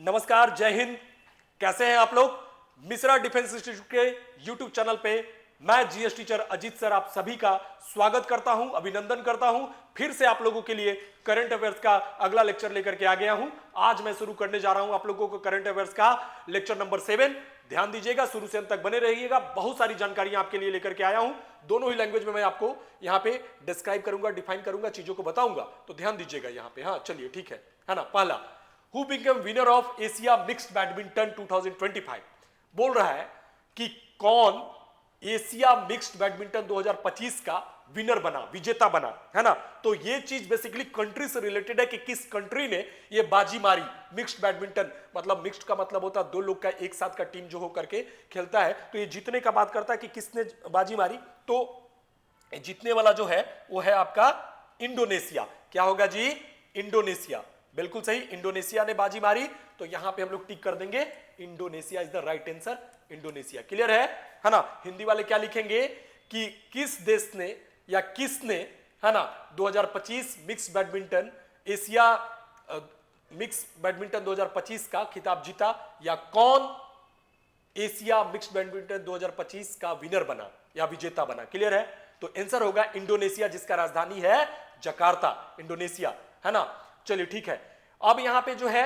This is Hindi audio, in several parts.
नमस्कार, जय हिंद। कैसे हैं आप लोग? मिश्रा डिफेंस इंस्टीट्यूट के यूट्यूब चैनल पे मैं जीएस टीचर अजीत सर आप सभी का स्वागत करता हूं, अभिनंदन करता हूं। फिर से आप लोगों के लिए करंट अफेयर्स का अगला लेक्चर लेकर के आ गया हूं। आज मैं शुरू करने जा रहा हूं आप लोगों को करंट अफेयर्स का लेक्चर नंबर 7। ध्यान दीजिएगा, शुरू से अंत तक बने रहिएगा। बहुत सारी जानकारियां आपके लिए लेकर के आया हूं। दोनों ही लैंग्वेज में मैं आपको यहाँ पे डिस्क्राइब करूंगा, डिफाइन करूंगा, चीजों को बताऊंगा, तो ध्यान दीजिएगा यहाँ पे। हाँ चलिए ठीक है ना। पहला, who become winner of Asia mixed badminton 2025, बोल रहा है कि कौन एशिया मिक्स्ड बैडमिंटन 2025 का विनर बना, विजेता बना, है ना। तो ये चीज बेसिकली कंट्री से रिलेटेड है कि किस कंट्री ने ये बाजी मारी। मिक्स्ड बैडमिंटन मतलब मिक्स्ड का मतलब होता है दो लोग का एक साथ का टीम जो हो करके खेलता है। तो ये जीतने का बात करता है कि किसने बाजी मारी। तो जीतने वाला जो है वो है आपका इंडोनेशिया। क्या होगा जी? इंडोनेशिया। बिल्कुल सही, इंडोनेशिया ने बाजी मारी। तो यहां पे हम लोग टिक कर देंगे, Indonesia is the right answer. Indonesia. Clear है ना। हिंदी वाले क्या लिखेंगे कि किस देश ने या किसने, है ना, 2025 mix badminton Asia mix badminton 2025 का खिताब जीता, या कौन एशिया मिक्स बैडमिंटन 2025 का विनर बना या विजेता बना। क्लियर है। तो आंसर होगा इंडोनेशिया, जिसका राजधानी है जकार्ता, इंडोनेशिया, है ना। चलिए ठीक है। अब यहां पे जो है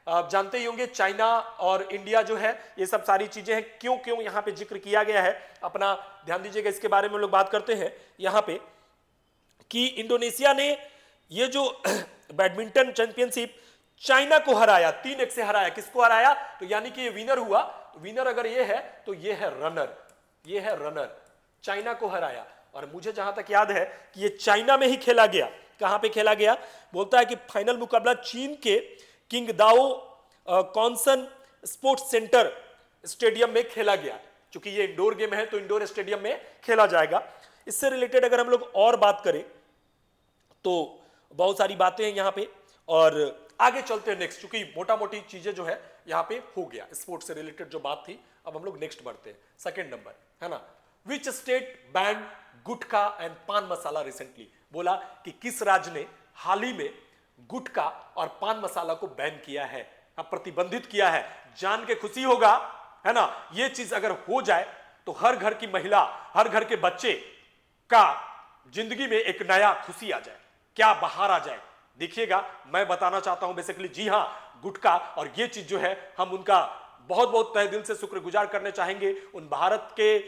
आप जानते ही होंगे चाइना और इंडिया जो है ये सब सारी चीजें हैं। क्यों क्यों यहां पे जिक्र किया गया है, अपना ध्यान दीजिएगा, इसके बारे में लोग बात करते हैं यहां पे कि इंडोनेशिया ने ये जो बैडमिंटन चैंपियनशिप चाइना को हराया, 3-1 से हराया। किसको हराया? तो यानी कि ये विनर हुआ। तो विनर अगर ये है तो ये है रनर, ये है रनर। चाइना को हराया। और मुझे जहां तक याद है कि ये चाइना में ही खेला गया। कहां पे खेला गया? बोलता है कि फाइनल मुकाबला चीन के किंगदाओ कॉन्सन स्पोर्ट्स सेंटर स्टेडियम में खेला गया। क्योंकि ये इंडोर गेम है तो इंडोर स्टेडियम में खेला जाएगा। इससे रिलेटेड अगर हम लोग और बात करें तो बहुत सारी बातें हैं यहां पे, और आगे चलते हैं नेक्स्ट। क्योंकि मोटा मोटी चीजें जो है यहां पे हो गया, स्पोर्ट्स से रिलेटेड जो बात थी। अब हम लोग नेक्स्ट बढ़ते हैं, सेकेंड नंबर, है ना। Which state ban gutkha and पान मसाला रिसेंटली? बोला कि किस राज्य ने हाल ही में गुटखा और पान मसाला को बैन किया है, प्रतिबंधित किया है। जान के खुशी होगा, है ना। ये चीज अगर हो जाए तो हर घर की महिला, हर घर के बच्चे का जिंदगी में एक नया खुशी आ जाए, क्या बहार आ जाए। देखिएगा, मैं बताना चाहता हूं बेसिकली, जी हां, गुटखा और ये चीज जो है हम उनका बहुत बहुत तहे दिल से शुक्रगुजार करने चाहेंगे। उन भारत के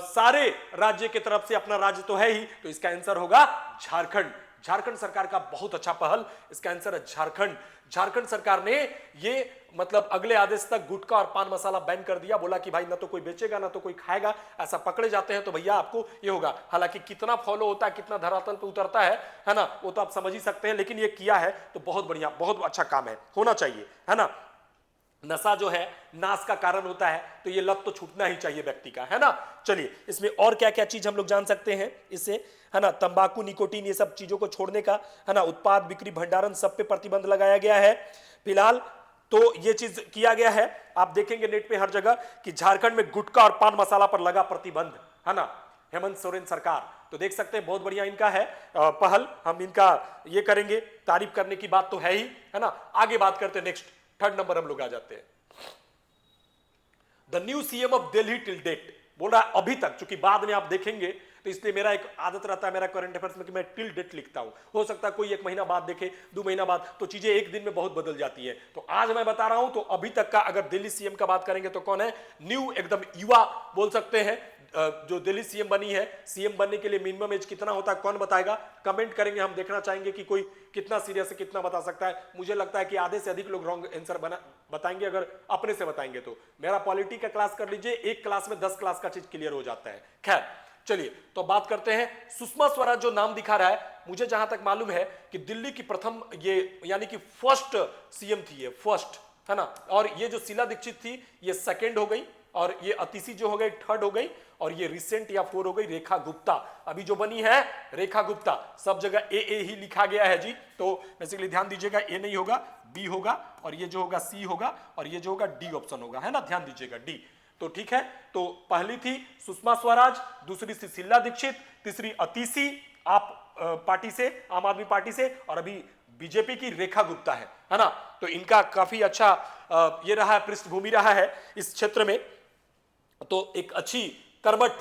सारे राज्य की तरफ से, अपना राज्य तो है ही, तो इसका आंसर होगा झारखंड। झारखंड सरकार का बहुत अच्छा पहल, इसका आंसर है झारखंड। झारखंड सरकार ने ये मतलब अगले आदेश तक गुटखा और पान मसाला बैन कर दिया। बोला कि भाई ना तो कोई बेचेगा ना तो कोई खाएगा, ऐसा पकड़े जाते हैं तो भैया आपको ये होगा। हालांकि कितना फॉलो होता है, कितना धरातल पे उतरता है ना, वो तो आप समझ ही सकते हैं। लेकिन ये किया है तो बहुत बढ़िया, बहुत अच्छा काम है, होना चाहिए, है ना। नशा जो है नाश का कारण होता है, तो ये लत तो छूटना ही चाहिए व्यक्ति का, है ना। चलिए, इसमें और क्या क्या चीज हम लोग जान सकते हैं इससे, है ना। तंबाकू, निकोटीन, ये सब चीजों को छोड़ने का, है ना, उत्पाद बिक्री भंडारण सब पे प्रतिबंध लगाया गया है फिलहाल। तो ये चीज किया गया है। आप देखेंगे नेट पे हर जगह कि झारखंड में गुटखा और पान मसाला पर लगा प्रतिबंध, है ना। हेमंत सोरेन सरकार, तो देख सकते हैं बहुत बढ़िया इनका है पहल। हम इनका ये करेंगे, तारीफ करने की बात तो है ही, है ना। आगे बात करते हैं नेक्स्ट, थर्ड नंबर हम लोग आ जाते हैं। The new CM of Delhi till date, बोल रहा है अभी तक, क्योंकि बाद में आप देखेंगे तो इसलिए मेरा एक आदत रहता है मेरा करंट अफेयर्स में कि मैं टिल डेट लिखता हूं। हो सकता है कोई 1 महीना बाद देखे, 2 महीना बाद, तो चीजें एक दिन में बहुत बदल जाती है। तो आज मैं बता रहा हूं तो अभी तक का अगर दिल्ली सीएम का बात करेंगे तो कौन है? न्यू, एकदम युवा बोल सकते हैं। जो दिल्ली सीएम बनी है, सीएम बनने के लिए मिनिमम एज कितना होता है, कौन बताएगा? कमेंट करेंगे, हम देखना चाहेंगे कि कोई कितना सीरियस है, कितना बता सकता है। मुझे लगता है कि आधे से अधिक लोग रॉन्ग आंसर बताएंगे अगर अपने से बताएंगे तो। मेरा पॉलिटी का क्लास कर लीजिए, एक क्लास में 10 क्लास का चीज क्लियर हो जाता है। खैर चलिए, तो बात करते हैं। सुषमा स्वराज जो नाम दिखा रहा है, मुझे जहां तक मालूम है कि दिल्ली की प्रथम, ये यानी कि फर्स्ट सीएम थी, ये फर्स्ट, है ना। और ये जो शीला दीक्षित थी ये सेकेंड हो गई, और ये अतिशी जो हो गई थर्ड हो गई, और ये रिसेंट या 4 हो गई रेखा गुप्ता। अभी जो बनी है रेखा गुप्ता, सब जगह ए ही लिखा गया है जी। तो बेसिकली ध्यान दीजिएगा, ए नहीं होगा, बी होगा, और ये जो होगा सी होगा, और ये जो होगा डी ऑप्शन होगा, है ना। ध्यान दीजिएगा, डी। तो ठीक है, तो पहली थी सुषमा स्वराज, दूसरी थी शीला दीक्षित, तीसरी अतिशी आप पार्टी से, आम आदमी पार्टी से, और अभी बीजेपी की रेखा गुप्ता है ना। तो इनका काफी अच्छा ये रहा है, पृष्ठभूमि रहा है इस क्षेत्र में। तो एक अच्छी कर्मठ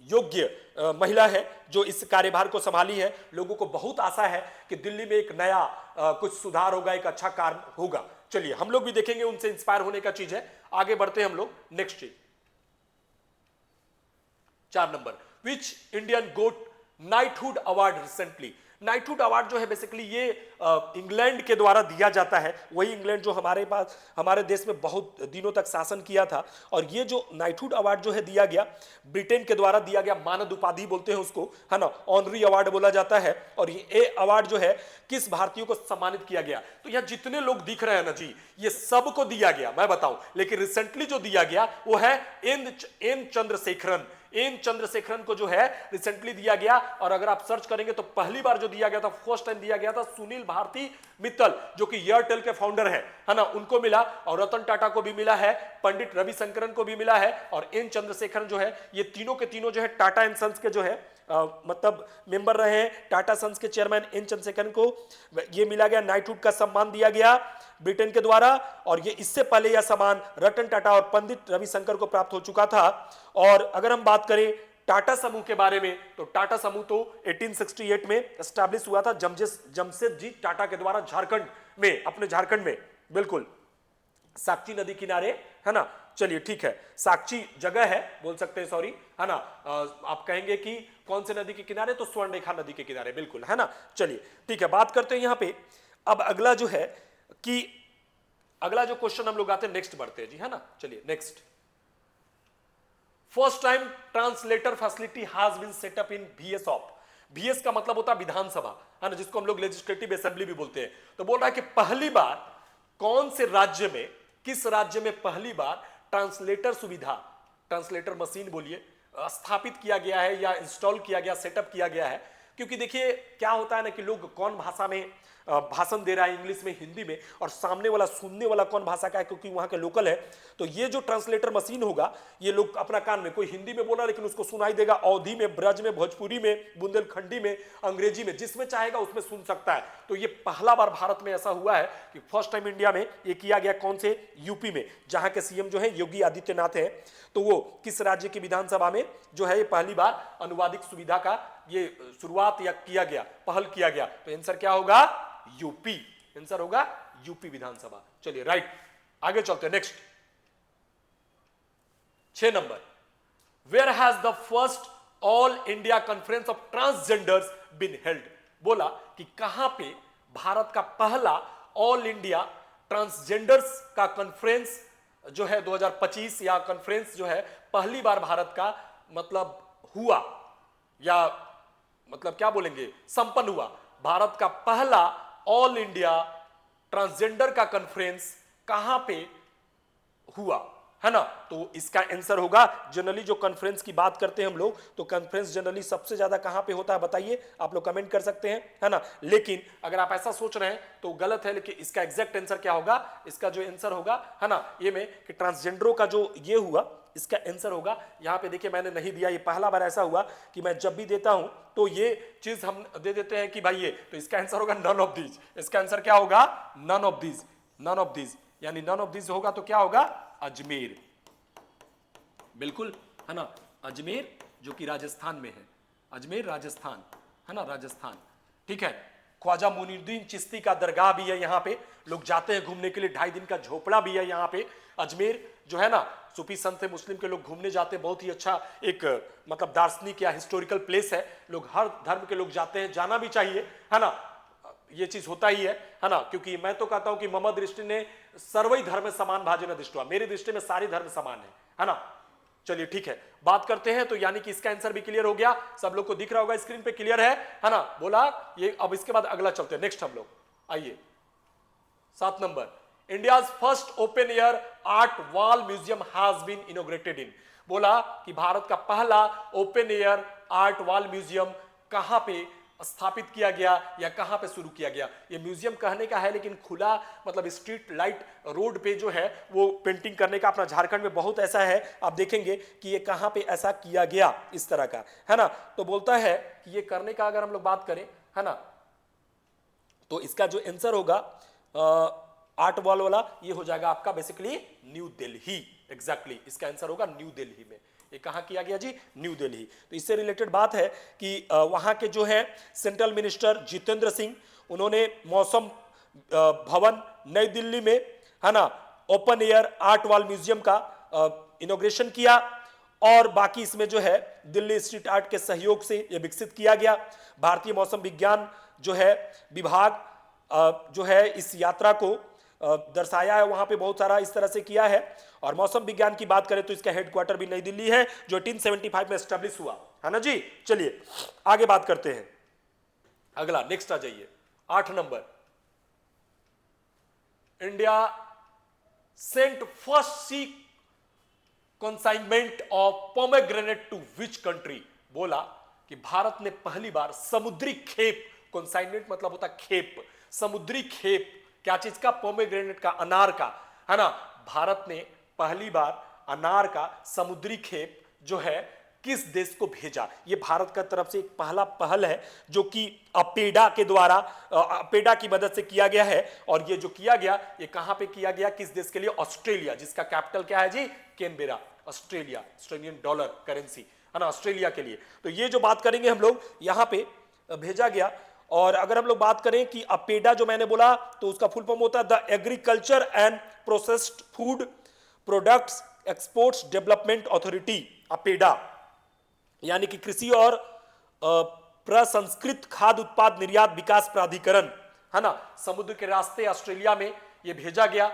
योग्य महिला है जो इस कार्यभार को संभाली है। लोगों को बहुत आशा है कि दिल्ली में एक नया कुछ सुधार होगा, एक अच्छा कार्य होगा। चलिए हम लोग भी देखेंगे, उनसे इंस्पायर होने का चीज है। आगे बढ़ते हैं हम लोग नेक्स्ट चीज। 4 number, which Indian got knighthood award recently. Knighthood award जो है बेसिकली ये इंग्लैंड के द्वारा दिया जाता है। वही इंग्लैंड जो हमारे पास, हमारे देश में बहुत दिनों तक शासन किया था। और ये जो नाइटहुड अवार्ड जो है दिया गया, ब्रिटेन के द्वारा दिया गया, मानद उपाधि बोलते हैं उसको, है ना, ऑनरी अवार्ड बोला जाता है। और ये अवार्ड जो है किस भारतीय को सम्मानित किया गया, तो यह जितने लोग दिख रहे हैं ना जी, ये सबको दिया गया, मैं बताऊं। लेकिन रिसेंटली जो दिया गया वो है एन चंद्रशेखरन। एन चंद्रशेखरन को जो है रिसेंटली दिया गया। और अगर आप सर्च करेंगे तो पहली बार जो दिया गया था, फर्स्ट टाइम दिया गया था सुनील भारती मित्तल, जो कि एयरटेल के फाउंडर है ना, उनको मिला। और रतन टाटा को भी मिला है, पंडित रविशंकरन को भी मिला है, और एन चंद्रशेखरन जो है, ये तीनों के तीनों जो है टाटा एंड सन्स के जो है मतलब मेंबर रहे हैं। टाटा सन्स के चेयरमैन एन चंद्रशेखरन को ये मिला गया, नाइटहुड का सम्मान दिया गया ब्रिटेन के द्वारा। और ये इससे पहले यह सम्मान रतन टाटा और पंडित रविशंकर को प्राप्त हो चुका था। और अगर हम बात करें टाटा समूह के बारे में, तो टाटा समूह तो 1868 में एस्टैब्लिश हुआ था जमशेदजी टाटा के द्वारा, झारखंड में, अपने झारखंड में, बिल्कुल साक्षी नदी किनारे, है ना। चलिए ठीक है, साक्षी जगह है बोल सकते हैं, सॉरी, है ना। आप कहेंगे कि कौन से नदी के किनारे, तो स्वर्णरेखा नदी के किनारे, बिल्कुल, है ना। चलिए ठीक है, बात करते हैं यहां पे। अब अगला जो है कि अगला जो क्वेश्चन हम लोग आते हैं, नेक्स्ट बढ़ते हैं जी, है ना। चलिए next, first time translator facility has been set up in VSOP। VS का मतलब होता है विधानसभा, है ना, जिसको हम लोग लेजिस्लेटिव असेंबली भी बोलते हैं। तो बोल रहा है कि पहली बार कौन से राज्य में, किस राज्य में पहली बार ट्रांसलेटर सुविधा, ट्रांसलेटर मशीन बोलिए, स्थापित किया गया है या इंस्टॉल किया गया, सेटअप किया गया है। क्योंकि देखिए क्या होता है ना कि लोग कौन भाषा में भाषण दे रहा है, इंग्लिश में, हिंदी में, और सामने वाला, सुनने वाला कौन भाषा का है, क्योंकि वहां के लोकल है। तो ये जो ट्रांसलेटर मशीन होगा, ये लोग अपना कान में, कोई हिंदी में बोल रहा है लेकिन उसको सुनाई देगा अवधी में, ब्रज में, भोजपुरी में, बुंदेलखंडी में, अंग्रेजी में, जिसमें चाहेगा उसमें सुन सकता है। तो ये पहला बार भारत में ऐसा हुआ है कि फर्स्ट टाइम इंडिया में ये किया गया। कौन से? यूपी में, जहां के सीएम जो है योगी आदित्यनाथ है। तो वो किस राज्य की विधानसभा में जो है ये पहली बार अनुवादिक सुविधा का ये शुरुआत या किया गया, पहल किया गया। तो आंसर क्या होगा? यूपी। आंसर होगा यूपी विधानसभा। चलिए राइट, आगे चलते हैं next. 6 number, where has the first all India conference of transgenders been held. बोला कि कहां पे भारत का पहला ऑल इंडिया ट्रांसजेंडर्स का कॉन्फ्रेंस जो है 2025 या कॉन्फ्रेंस जो है पहली बार भारत का मतलब हुआ, या मतलब क्या बोलेंगे, संपन्न हुआ। भारत का पहला ऑल इंडिया ट्रांसजेंडर का कॉन्फ्रेंस कहां पे हुआ, है ना। तो इसका आंसर होगा, जनरली जो कॉन्फ्रेंस की बात करते हैं हम लोग, तो कॉन्फ्रेंस जनरली सबसे ज्यादा कहां पे होता है बताइए, आप लोग कमेंट कर सकते हैं, है ना। लेकिन अगर आप ऐसा सोच रहे हैं तो गलत है। लेकिन इसका एग्जैक्ट आंसर क्या होगा, इसका जो आंसर होगा, है ना, ये में कि ट्रांसजेंडरों का जो ये हुआ, इसका आंसर होगा, यहां पे देखिए मैंने नहीं दिया, ये पहला बार ऐसा हुआ कि मैं जब भी देता हूं तो ये चीज हम दे देते हैं कि भाई ये, तो इसका आंसर होगा नन ऑफ दीज। इसका आंसर क्या होगा? None of these. None of these यानी नन ऑफ दीज होगा तो क्या होगा? अजमेर, बिल्कुल, है ना। अजमेर जो कि राजस्थान में है, अजमेर राजस्थान, है ना, राजस्थान। ठीक है, ख्वाजा मुइनुद्दीन चिश्ती का दरगाह भी है यहाँ पे, लोग जाते हैं घूमने के लिए। 2.5 दिन का झोपड़ा भी है यहाँ पे। अजमेर जो है ना, सूफी संत है, मुस्लिम के लोग घूमने जाते हैं, बहुत ही अच्छा एक मतलब दार्शनिक या हिस्टोरिकल प्लेस है। लोग हर धर्म के लोग जाते हैं, जाना भी चाहिए, है ना। ये चीज होता ही है ना, क्योंकि मैं तो कहता हूं कि मम दृष्टि ने सर्वै धर्म समान भाजन दृष्टवा, मेरी दृष्टि में सारे धर्म समान है ना। चलिए ठीक है, बात करते हैं। तो यानी कि इसका आंसर भी क्लियर हो गया, सब लोग को दिख रहा होगा स्क्रीन पे, क्लियर है ना। बोला ये, अब इसके बाद अगला चलते हैं नेक्स्ट हम लोग। आइए 7 number, India's first open air art wall museum has been inaugurated in. बोला कि भारत का पहला open air art wall museum कहां पे स्थापित किया गया या कहां पे शुरू किया गया। ये म्यूजियम कहने का है लेकिन खुला, मतलब स्ट्रीट लाइट रोड पे जो है वो पेंटिंग करने का अपना झारखंड में बहुत ऐसा है। आप देखेंगे कि ये कहां पे ऐसा किया गया इस तरह का, है ना। तो बोलता है कि ये करने का अगर हम लोग बात करें, है ना, तो इसका जो आंसर होगा 8 बॉल वाला ये हो जाएगा आपका बेसिकली न्यू दिल्ली। एग्जैक्टली इसका आंसर होगा न्यू दिल्ली में। ये कहां किया गया जी? न्यू दिल्ली। तो इससे रिलेटेड बात है कि वहां के जो है सेंट्रल मिनिस्टर जितेंद्र सिंह, उन्होंने मौसम भवन नई दिल्ली में, है ना, open air art wall museum का इनॉग्रेशन किया। और बाकी इसमें जो है दिल्ली स्ट्रीट आर्ट के सहयोग से यह विकसित किया गया। भारतीय मौसम विज्ञान जो है विभाग जो है इस यात्रा को दर्शाया है, वहां पे बहुत सारा इस तरह से किया है। और मौसम विज्ञान की बात करें तो इसका हेडक्वार्टर भी नई दिल्ली है, जो 1875 में एस्टेब्लिश हुआ है ना जी। चलिए आगे बात करते हैं। अगला नेक्स्ट आ जाइए 8 number. India sent first sea consignment of pomegranate to which country? बोला कि भारत ने पहली बार समुद्री खेप, कंसाइनमेंट मतलब होता खेप, समुद्री खेप, क्या चीज का? पोमेग्रेनेट का, अनार का, है ना। भारत ने पहली बार अनार का समुद्री खेप जो है किस देश को भेजा? ये भारत का तरफ से एक पहला पहल है जो कि अपेडा के द्वारा, अपेडा की मदद से किया गया है। और ये जो किया गया ये कहां पे किया गया? किस देश के लिए? ऑस्ट्रेलिया, जिसका कैपिटल क्या है जी? Canberra. Australia, Australian dollar currency, है ना, ऑस्ट्रेलिया के लिए। तो ये जो बात करेंगे हम लोग यहां पे भेजा गया। और अगर हम लोग बात करें कि अपेडा जो मैंने बोला तो उसका फुल फॉर्म होता है the agriculture and processed food products exports development authority, APEDA, यानी कि कृषि और प्रसंस्कृत खाद्य उत्पाद निर्यात विकास प्राधिकरण, है ना। समुद्र के रास्ते ऑस्ट्रेलिया में ये भेजा गया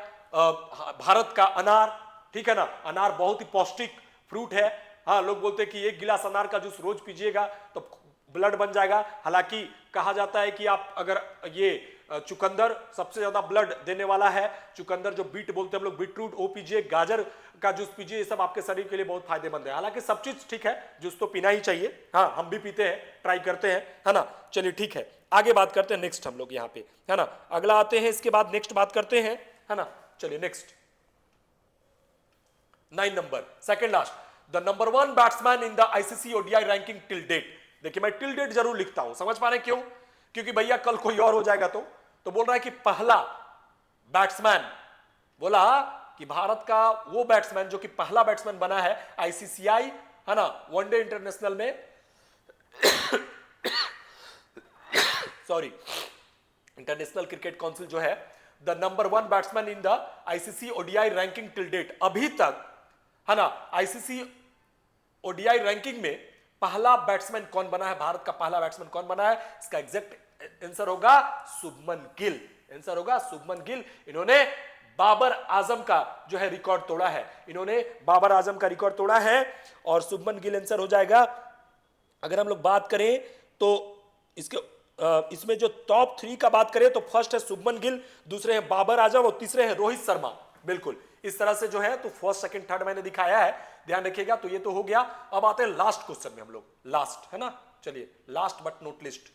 भारत का अनार, ठीक है ना। अनार बहुत ही पौष्टिक फ्रूट है। हाँ, लोग बोलते हैं कि एक गिलास अनार का जूस रोज पीजिएगा तो ब्लड बन जाएगा। हालांकि कहा जाता है कि आप अगर ये चुकंदर सबसे ज्यादा ब्लड देने वाला है, चुकंदर जो बीट बोलते हैं हम लोग, बीटरूट, वो पीजिए, गाजर का जूस पीजिए, ये सब आपके शरीर के लिए बहुत फायदेमंद है। हालांकि सब चीज ठीक है, जूस तो पीना ही चाहिए। हाँ, हम भी पीते हैं, ट्राई करते हैं, है ना। चलिए ठीक है, आगे बात करते हैं नेक्स्ट हम लोग यहाँ पे, है ना। अगला आते हैं, इसके बाद नेक्स्ट बात करते हैं, है ना। चलिए next 9 number, second last, the number 1 batsman in the ICC ODI ranking till date. देखिए मैं टिल डेट जरूर लिखता हूं, समझ पा रहे हैं क्यों? क्योंकि भैया कल कोई और हो जाएगा तो बोल रहा है कि पहला बैट्समैन, बोला कि भारत का वो बैट्समैन जो कि पहला बैट्समैन बना है आईसीसीआई, है ना, वनडे इंटरनेशनल में सॉरी, इंटरनेशनल क्रिकेट काउंसिल जो है, the number 1 batsman in the ICC ODI ranking till date, अभी तक, है ना, आईसीसी ओडीआई रैंकिंग में पहला बैट्समैन कौन बना है? भारत का पहला बैट्समैन कौन बना है? इसका एग्जैक्ट आंसर होगा शुभमन गिल। आंसर होगा शुभमन गिल। इन्होंने बाबर आजम का जो है रिकॉर्ड तोड़ा है, इन्होंने बाबर आजम का रिकॉर्ड तोड़ा है और शुभमन गिल आंसर हो जाएगा। अगर हम लोग बात करें तो इसमें जो टॉप 3 का बात करें तो फर्स्ट है शुभमन गिल, दूसरे हैं बाबर आजम और तीसरे हैं रोहित शर्मा। बिल्कुल इस तरह से जो है तो फर्स्ट सेकंड थर्ड मैंने दिखाया है, ध्यान रखिएगा। तो ये तो हो गया। अब आते हैं लास्ट क्वेश्चन में हम लोग, लास्ट, है ना। चलिए last but not list,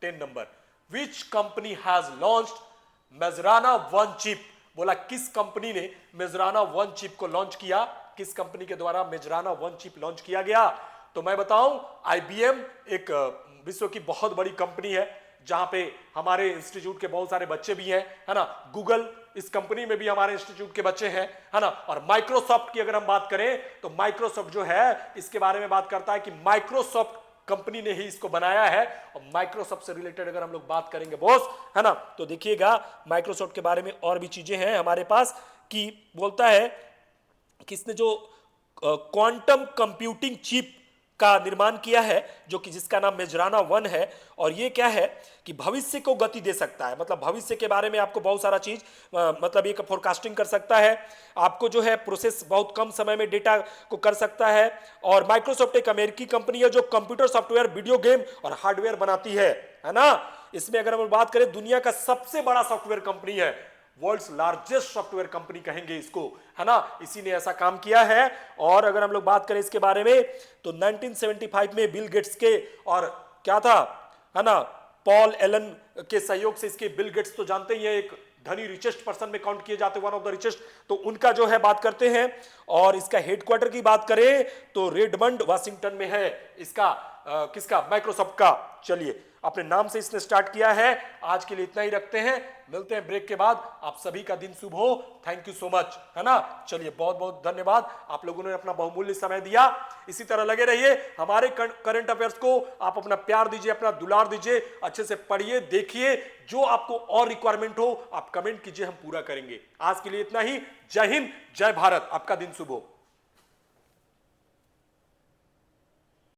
10 number, which company has launched Majorana 1 chip? बोला किस कंपनी ने मेजराना 1 चिप को लॉन्च किया? किस कंपनी के द्वारा मेजराना 1 चिप लॉन्च किया गया? तो मैं बताऊं, आईबीएम एक विश्व की बहुत बड़ी कंपनी है जहां पे हमारे इंस्टीट्यूट के बहुत सारे बच्चे भी हैं, है ना। गूगल, इस कंपनी में भी हमारे इंस्टीट्यूट के बच्चे हैं, है ना। और माइक्रोसॉफ्ट की अगर हम बात करें तो माइक्रोसॉफ्ट जो है इसके बारे में बात करता है कि माइक्रोसॉफ्ट कंपनी ने ही इसको बनाया है। और माइक्रोसॉफ्ट से रिलेटेड अगर हम लोग बात करेंगे बॉस, है ना, तो देखिएगा माइक्रोसॉफ्ट के बारे में और भी चीजें हैं हमारे पास, कि बोलता है कि इसने जो क्वांटम कंप्यूटिंग चिप का निर्माण किया है, जो कि जिसका नाम मेजराना 1 है। और ये क्या है कि भविष्य को गति दे सकता है, मतलब भविष्य के बारे में आपको बहुत सारा चीज मतलब एक फोरकास्टिंग कर सकता है, आपको जो है प्रोसेस बहुत कम समय में डेटा को कर सकता है। और माइक्रोसॉफ्ट एक अमेरिकी कंपनी है जो कंप्यूटर सॉफ्टवेयर, वीडियो गेम और हार्डवेयर बनाती है ना। इसमें अगर हम बात करें दुनिया का सबसे बड़ा सॉफ्टवेयर कंपनी है, वर्ल्ड्स लार्जेस्ट सॉफ्टवेयर कंपनी कहेंगे इसको, है ना। इसी ने ऐसा काम किया है। और अगर हम लोग बात करें इसके बारे में तो 1975 में बिल गेट्स के और क्या था, है ना, पॉल एलन के सहयोग से, इसके बिल गेट्स तो जानते ही है एक धनी रिचेस्ट पर्सन में काउंट किए जाते, वन ऑफ द रिचेस्ट, तो उनका जो है बात करते हैं। और इसका हेडक्वार्टर की बात करें तो रेडमंड वाशिंगटन में है, इसका किसका, माइक्रोसॉफ्ट का। चलिए, अपने नाम से इसने स्टार्ट किया है। आज के लिए इतना ही रखते हैं, मिलते हैं ब्रेक के बाद। आप सभी का दिन शुभ हो। थैंक यू सो मच, है ना। चलिए, बहुत बहुत धन्यवाद, आप लोगों ने अपना बहुमूल्य समय दिया। इसी तरह लगे रहिए हमारे करंट अफेयर्स को। आप अपना प्यार दीजिए, अपना दुलार दीजिए, अच्छे से पढ़िए, देखिए। जो आपको और रिक्वायरमेंट हो आप कमेंट कीजिए, हम पूरा करेंगे। आज के लिए इतना ही। जय हिंद, जय भारत, आपका दिन शुभ हो।